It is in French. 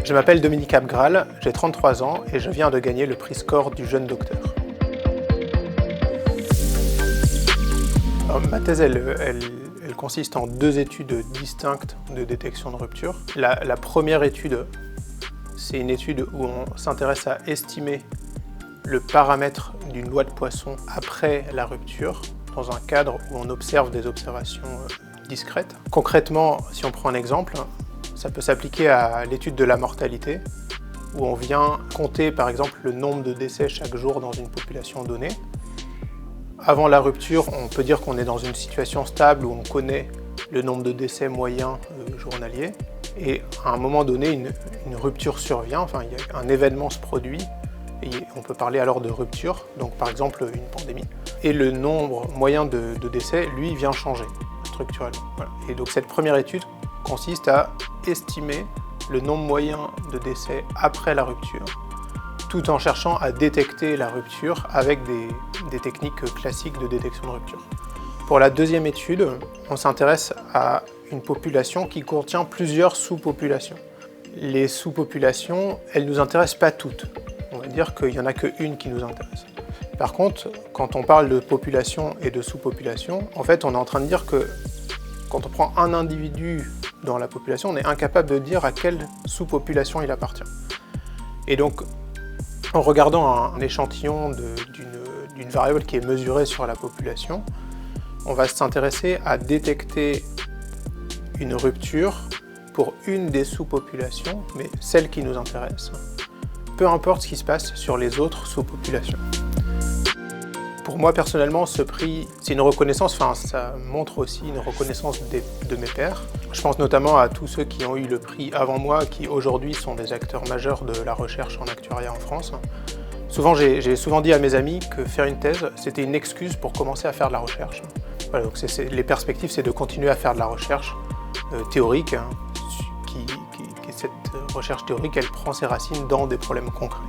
Je m'appelle Dominique Abgral, j'ai 33 ans et je viens de gagner le prix SCORE du jeune docteur. Alors, ma thèse, elle consiste en 2 études distinctes de détection de rupture. La première étude, c'est une étude où on s'intéresse à estimer le paramètre d'une loi de Poisson après la rupture, dans un cadre où on observe des observations discrètes. Concrètement, si on prend un exemple, ça peut s'appliquer à l'étude de la mortalité, où on vient compter par exemple le nombre de décès chaque jour dans une population donnée. Avant la rupture, on peut dire qu'on est dans une situation stable où on connaît le nombre de décès moyens journaliers. Et à un moment donné, une rupture survient, un événement se produit, et on peut parler alors de rupture, donc par exemple une pandémie. Et le nombre moyen de décès, lui, vient changer structurellement. Voilà. Et donc cette première étude consiste à estimer le nombre moyen de décès après la rupture, tout en cherchant à détecter la rupture avec des techniques classiques de détection de rupture. Pour la deuxième étude, on s'intéresse à une population qui contient plusieurs sous-populations. Les sous-populations, elles ne nous intéressent pas toutes. On va dire qu'il n'y en a qu'une qui nous intéresse. Par contre, quand on parle de population et de sous-population, en fait, on est en train de dire que quand on prend un individu dans la population, on est incapable de dire à quelle sous-population il appartient. Et donc, en regardant un échantillon d'une variable qui est mesurée sur la population, on va s'intéresser à détecter une rupture pour une des sous-populations, mais celle qui nous intéresse, peu importe ce qui se passe sur les autres sous-populations. Pour moi, personnellement, ce prix, c'est une reconnaissance, ça montre aussi une reconnaissance de mes pairs. Je pense notamment à tous ceux qui ont eu le prix avant moi, qui aujourd'hui sont des acteurs majeurs de la recherche en actuariat en France. Souvent, j'ai souvent dit à mes amis que faire une thèse, c'était une excuse pour commencer à faire de la recherche. Voilà, donc les perspectives, c'est de continuer à faire de la recherche théorique, cette recherche théorique, elle prend ses racines dans des problèmes concrets.